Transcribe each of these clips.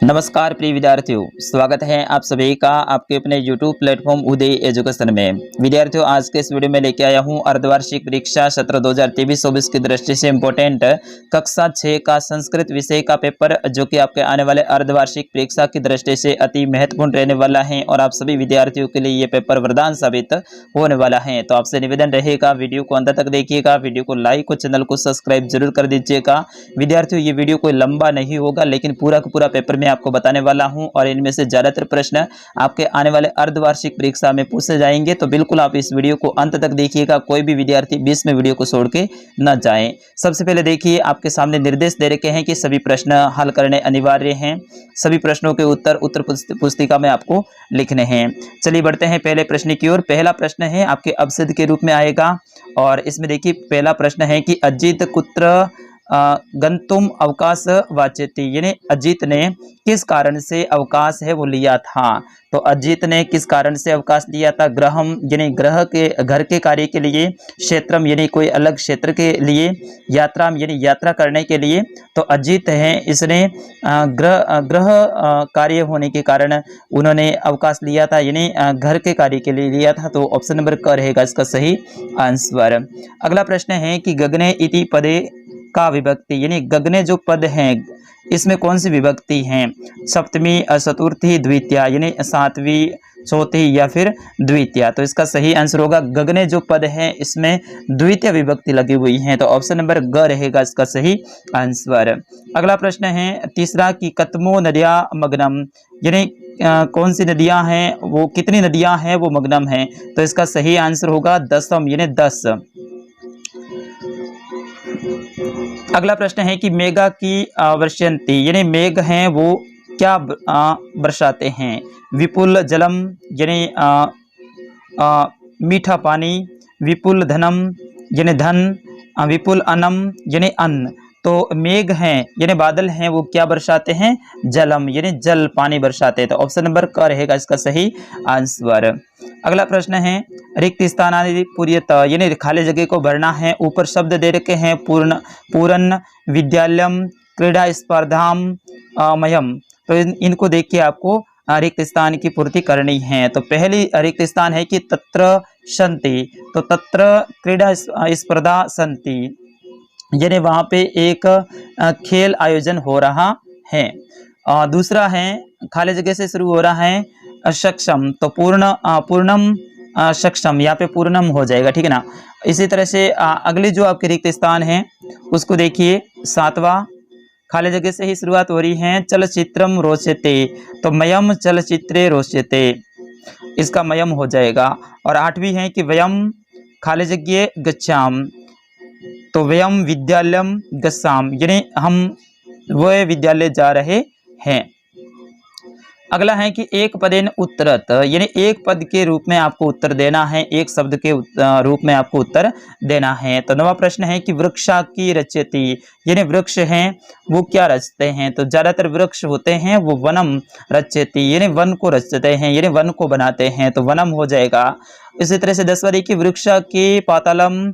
नमस्कार प्रिय विद्यार्थियों, स्वागत है आप सभी का आपके अपने YouTube प्लेटफॉर्म उदय एजुकेशन में। विद्यार्थियों, आज के इस वीडियो में लेके आया हूं अर्धवार्षिक परीक्षा सत्र 2023-24 की दृष्टि से इम्पोर्टेंट कक्षा 6 का संस्कृत विषय का पेपर, जो कि आपके आने वाले अर्धवार्षिक परीक्षा की दृष्टि से अति महत्वपूर्ण रहने वाला है और आप सभी विद्यार्थियों के लिए ये पेपर वरदान साबित होने वाला है। तो आपसे निवेदन रहेगा, वीडियो को अंत तक देखिएगा, वीडियो को लाइक और चैनल को सब्सक्राइब जरूर कर दीजिएगा। विद्यार्थियों, ये वीडियो कोई लंबा नहीं होगा, लेकिन पूरा का पूरा पेपर में आपको बताने वाला हूं और इनमें से ज्यादातर प्रश्न आपके आने वाले अर्धवार्षिक परीक्षा में पूछे जाएंगे। तो बिल्कुल आप इस वीडियो को अंत तक देखिएगा, कोई भी विद्यार्थी बीच में वीडियो को छोड़ के न जाए। सबसे पहले देखिए, आपके सामने निर्देश दे रखे हैं कि सभी प्रश्न हल करने अनिवार्य हैं। सभी प्रश्नों के उत्तर पुस्तिका में आपको लिखने हैं। चलिए बढ़ते हैं पहले प्रश्न की ओर। पहला प्रश्न है आपके अपसिद्ध के रूप में आएगा और इसमें देखिए पहला प्रश्न है कि अजित कुत्र गंतुम अवकाश वाचयति, यानी अजित ने किस कारण से अवकाश है वो लिया था। तो अजित ने किस कारण से अवकाश लिया था? ग्रहम यानी ग्रह के घर के कार्य के लिए, क्षेत्रम यानी कोई अलग क्षेत्र के लिए, यात्राम यानी यात्रा करने के लिए। तो अजित है, इसने ग्रह कार्य होने के कारण उन्होंने अवकाश लिया था, यानी घर के कार्य के लिए लिया था। तो ऑप्शन नंबर क रहेगा इसका सही आंसर। अगला प्रश्न है कि गगने इति पदे का विभक्ति, यानी गगने जो पद हैं इसमें कौन सी विभक्ति है? सप्तमी, चतुर्थी, द्वितीया, यानी सातवीं, चौथी या फिर द्वितीया। तो इसका सही आंसर होगा गगने जो पद है इसमें द्वितीय विभक्ति लगी हुई है। तो ऑप्शन नंबर ग रहेगा इसका सही आंसर। अगला प्रश्न है तीसरा कि कतमो नदिया मग्नम, यानी कौन सी नदियां हैं, वो कितनी नदियां हैं वो मग्नम है। तो इसका सही आंसर होगा दसम, यानी 10। अगला प्रश्न है कि मेघा की वर्षयंती, यानी मेघ हैं वो क्या बरसाते हैं? विपुल जलम यानी मीठा पानी, विपुल धनम यानी धन, विपुल अन्नम यानी अन्न। तो मेघ हैं यानी बादल हैं वो क्या बरसाते हैं? जलम यानी जल, पानी बरसाते हैं। तो ऑप्शन नंबर क रहेगा इसका सही आंसर। अगला प्रश्न है रिक्त स्थानानि पूर्यत, यानी खाली जगह को भरना है। ऊपर शब्द दे रखे हैं पूर्ण विद्यालयम, क्रीड़ा स्पर्धाम, मयम। तो इनको देख के आपको रिक्त स्थान की पूर्ति करनी है। तो पहली रिक्त स्थान है कि तत्र सन्ति, तो तत्र क्रीड़ा स्पर्धा सन्ति, यानी वहां पे एक खेल आयोजन हो रहा है। दूसरा है खाली जगह से शुरू हो रहा है सक्षम, तो पूर्णम सक्षम, यहाँ पे पूर्णम हो जाएगा, ठीक है ना। इसी तरह से अगले जो आपके रिक्त स्थान है उसको देखिए, सातवां खाली जगह से ही शुरुआत हो रही है। चलचित्रम रोचते, तो मयम चलचित्रे रोचते, इसका मयम हो जाएगा। और आठवीं है कि वयम खाली जगह गच्छाम, तो वयम विद्यालयम गच्छाम, यानी हम वह विद्यालय जा रहे हैं। अगला है कि एक पदेन उत्तरत, यानी एक पद के रूप में आपको उत्तर देना है, एक शब्द के रूप में आपको उत्तर देना है। तो नवा प्रश्न है कि वृक्षा की रचयति, यानी वृक्ष हैं वो क्या रचते हैं? तो ज्यादातर वृक्ष होते हैं वो वनम रचयति, यानी वन को रचते हैं, यानी वन को बनाते हैं। तो वनम हो जाएगा। इसी तरह से 10वां देखिए वृक्षा की पातालम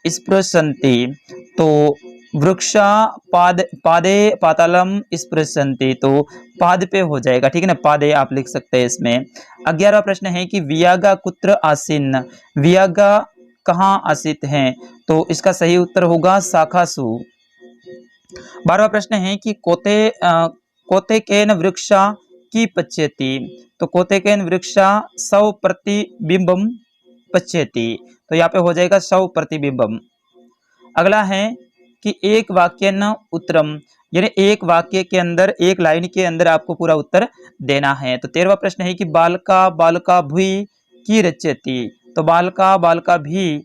स्पृशन्ति, तो वृक्षा पादे पातालम स्पृशन्ति, तो पाद पे हो जाएगा, ठीक है ना, पादे आप लिख सकते हैं इसमें। 11वां प्रश्न है कि वियागा कुत्र आसीन, वियागा कहाँ आसित हैं? तो इसका सही उत्तर होगा शाखासु। 12वां प्रश्न है कि कोतेकेन वृक्षा की पच्यति, तो कोतेकेन वृक्षा 100 प्रतिबिंबम पच्यति, तो यहाँ पे हो जाएगा 100 प्रतिबिंबम। अगला है कि एक वाक्य न उत्तरम, यानी एक वाक्य के अंदर, एक लाइन के अंदर आपको पूरा उत्तर देना है। तो 13वां प्रश्न है कि बालका बालका भुई की रचयति, तो बालका भी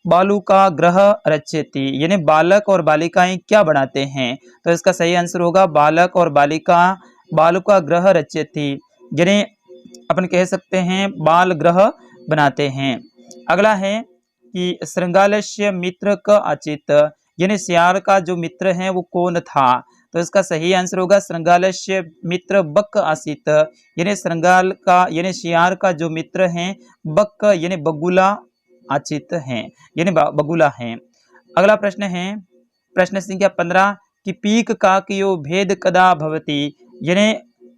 बालू का ग्रह रचयति, यानी बालक और बालिकाएं क्या बनाते हैं? तो इसका सही आंसर होगा बालक और बालिका बालू का ग्रह रचयति, यानी अपन कह सकते हैं बाल ग्रह बनाते हैं। अगला है कि श्रृंगालस्य मित्र क आचित, यानी सियार का जो मित्र है वो कौन था? तो इसका सही आंसर होगा श्रृंगालस्य मित्र बक आसित, यानी श्रृंगाल का यानी सियार का जो मित्र है बक यानी बगुला आचित हैं, यानी बगुला हैं। अगला प्रश्न है प्रश्न संख्या 15 कि पीक काकयो भेद कदा भवति, यानी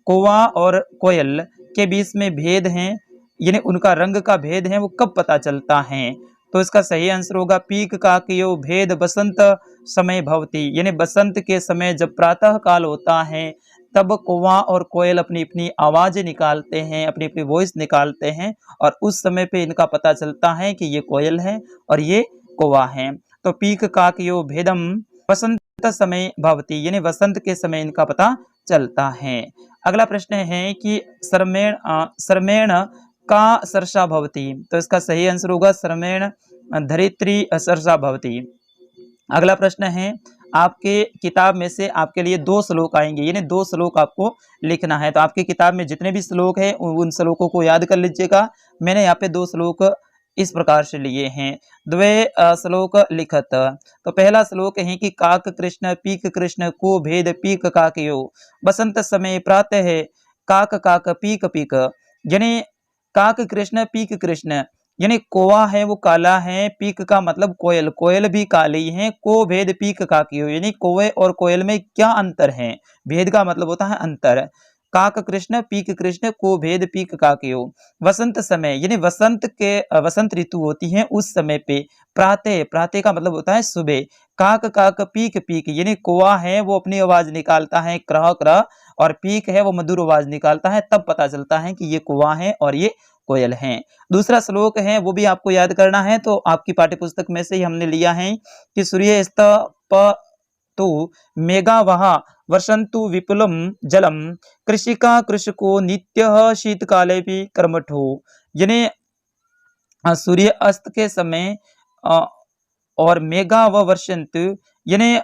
कौवा और कोयल के बीच में भेद है, यानी उनका रंग का भेद है वो कब पता चलता है। तो इसका सही आंसर होगा पीक काकयो भेद बसंत समय भवति, यानी बसंत के समय जब प्रातः काल होता है तब कौवा और कोयल अपनी अपनी आवाजें निकालते हैं, अपनी अपनी वॉइस निकालते हैं, और उस समय पे इनका पता चलता है कि ये कोयल है और ये कौवा है। तो पीक काकयो भेदम वसंत समय भवति, यानी वसंत के समय इनका पता चलता है। अगला प्रश्न है कि सरमेण का सर्षा भवति, तो इसका सही आंसर होगा सरमेण धरित्री सर्षा भवति। अगला प्रश्न है, आपके किताब में से आपके लिए 2 श्लोक आएंगे, यानी 2 श्लोक आपको लिखना है। तो आपकी किताब में जितने भी श्लोक हैं उन श्लोकों को याद कर लीजिएगा। मैंने यहाँ पे 2 श्लोक इस प्रकार से लिए हैं। द्वे श्लोक लिखत। तो पहला श्लोक है कि काक कृष्ण पीक कृष्ण को भेद पीक काकयो, बसंत समय प्रातः है काक काक पीक पीक, यानी काक कृष्ण पीक कृष्ण, यानी कौवा है वो काला है, पीक का मतलब कोयल, कोयल भी काली है, को भेद पीक काकयो, यानी कौवे और कोयल में क्या अंतर है, भेद का मतलब होता है अंतर। काक कृष्ण पीक कृष्ण को भेद पीक काकयो, वसंत समय यानी वसंत ऋतु होती है उस समय पे, प्रातः, प्रातः का मतलब होता है सुबह, काक काक पीक पीक, यानी कौवा है वो अपनी आवाज निकालता है क्रह क्रह, और पीक है वो मधुर आवाज निकालता है, तब पता चलता है कि ये कौवा है और ये कोयल हैं। दूसरा श्लोक है वो भी आपको याद करना है, तो आपकी पाठ्यपुस्तक में से ही हमने लिया है कि सूर्यस्तपतु मेघा वहा वर्षन्तु विपुलम जलम, कृषिका कृषको नित्य शीतकाले भी कर्मठो, यानी सूर्य अस्त के समय और मेघा व वर्षन्तु, यानी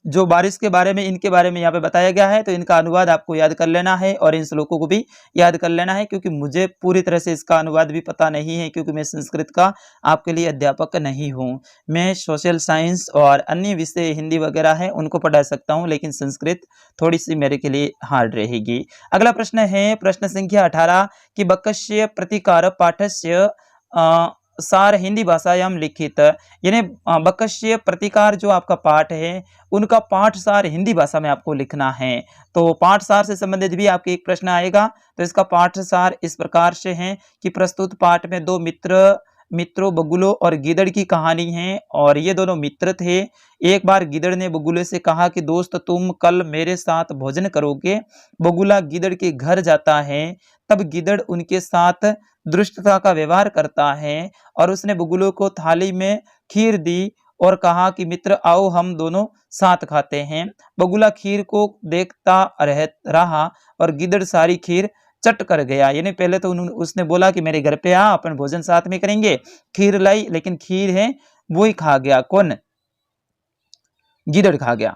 जो बारिश के बारे में, इनके बारे में यहाँ पे बताया गया है, तो इनका अनुवाद आपको याद कर लेना है और इन श्लोकों को भी याद कर लेना है, क्योंकि मुझे पूरी तरह से इसका अनुवाद भी पता नहीं है, क्योंकि मैं संस्कृत का आपके लिए अध्यापक नहीं हूँ। मैं सोशल साइंस और अन्य विषय हिंदी वगैरह है उनको पढ़ा सकता हूँ, लेकिन संस्कृत थोड़ी सी मेरे के लिए हार्ड रहेगी। अगला प्रश्न है प्रश्न संख्या 18 कि बकस्य प्रतिकार पाठस्य सार हिंदी भाषायाम लिखित, यानी बकस्य प्रतिकार जो आपका पाठ है उनका पाठ सार हिंदी भाषा में आपको लिखना है। तो पाठ सार से संबंधित भी आपके एक प्रश्न आएगा, तो इसका पाठ सार इस प्रकार से है कि प्रस्तुत पाठ में 2 मित्रों बगुलो और गिदड़ की कहानी है, और ये दोनों मित्र थे। एक बार गिदड़ ने बगुले से कहा कि दोस्त तुम कल मेरे साथ भोजन करोगे। बगुला गिदड़ के घर जाता है, तब गिदड़ उनके साथ दुष्टता का व्यवहार करता है और उसने बगुलों को थाली में खीर दी और कहा कि मित्र आओ हम दोनों साथ खाते हैं। बगुला खीर को देखता रहा और गिदड़ सारी खीर चट कर गया, यानी पहले तो उसने बोला कि मेरे घर पे आ अपन भोजन साथ में करेंगे, खीर लाई, लेकिन खीर है वो ही खा गया, कौन, गिदड़ खा गया।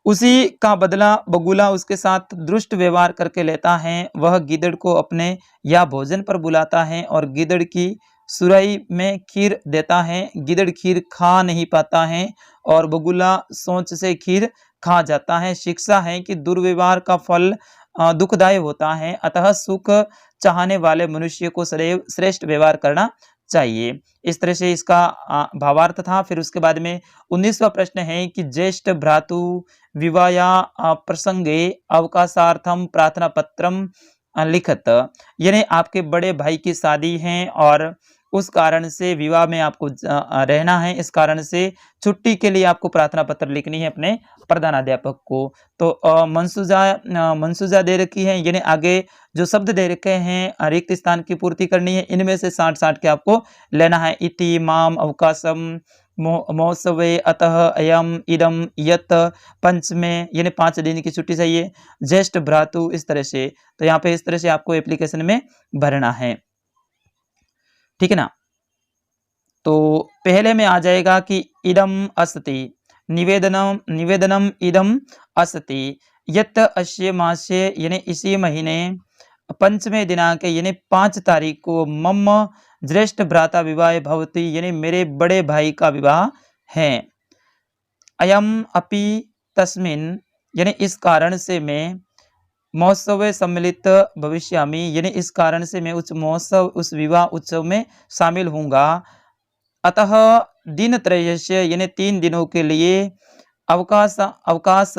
उसी का बदला बगुला उसके साथ दुष्ट व्यवहार करके लेता है। वह गिदड़ को अपने या भोजन पर बुलाता है और गिदड़ की सुराही में खीर देता है। गिदड़ खीर खा नहीं पाता है और बगुला सोच से खीर खा जाता है। शिक्षा है कि दुर्व्यवहार का फल दुखदायी होता है, अतः सुख चाहने वाले मनुष्य को सदैव श्रेष्ठ व्यवहार करना चाहिए। इस तरह से इसका भावार्थ था। फिर उसके बाद में 19वां प्रश्न है कि ज्येष्ठ भ्रातु विवाया प्रसंगे अवकाशार्थम प्रार्थना पत्रम लिखत, यानी आपके बड़े भाई की शादी है और उस कारण से विवाह में आपको रहना है, इस कारण से छुट्टी के लिए आपको प्रार्थना पत्र लिखनी है अपने प्रधानाध्यापक को। तो मंसूजा दे रखी है, यानी आगे जो शब्द दे रखे हैं रिक्त स्थान की पूर्ति करनी है, इनमें से 60 के आपको लेना है। इति माम अवकाशम महोत्सवे अतः अयम इदम यत पंचमे, यानी 5 दिन की छुट्टी चाहिए। ज्येष्ठ भ्रातु, इस तरह से, तो यहाँ पे इस तरह से आपको एप्लीकेशन में भरना है, ठीक है ना। तो पहले में आ जाएगा कि इदम अस्ति, निवेदनम इदम अस्ति यत अस्य मासे, यानी इसी महीने 5वें दिनांक यानी 5 तारीख को मम ज्येष्ठ भ्राता विवाह भवति, यानी मेरे बड़े भाई का विवाह है। अयम अपि तस्मिन, यानी इस कारण से मैं महोत्सव सम्मिलित भविष्यामि, यानी इस कारण से मैं उस महोत्सव, उस विवाह उत्सव में शामिल होऊंगा। अतः दिन त्रयस्य, यानी 3 दिनों के लिए अवकाश अवकाश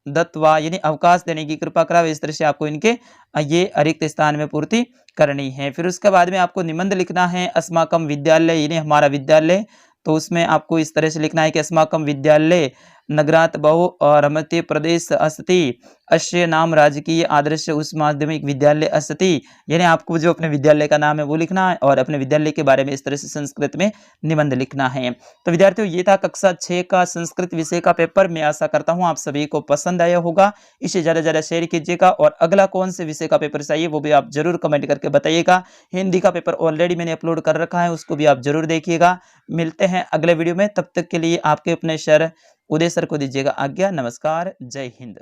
दत्वा यानी अवकाश देने की कृपा करा। इस तरह से आपको इनके ये रिक्त स्थान में पूर्ति करनी है। फिर उसके बाद में आपको निबंध लिखना है। अस्माकम विद्यालय यानी हमारा विद्यालय, तो उसमें आपको इस तरह से लिखना है कि अस्माकम विद्यालय नगरात बहु और मध्य प्रदेश अस्ति अश्य नाम राजकीय आदर्श उच्च माध्यमिक विद्यालय अस्ति, यानी आपको जो अपने विद्यालय का नाम है वो लिखना है और अपने विद्यालय के बारे में इस तरह से संस्कृत में निबंध लिखना है। तो विद्यार्थियों ये था कक्षा 6 का संस्कृत विषय का पेपर। मैं आशा करता हूँ आप सभी को पसंद आया होगा। इसे ज़्यादा से ज़्यादा शेयर कीजिएगा और अगला कौन से विषय का पेपर चाहिए वो भी आप जरूर कमेंट करके बताइएगा। हिंदी का पेपर ऑलरेडी मैंने अपलोड कर रखा है, उसको भी आप जरूर देखिएगा। मिलते हैं अगले वीडियो में, तब तक के लिए आपके अपने सर उदय सर को दीजिएगा आज्ञा। नमस्कार, जय हिंद।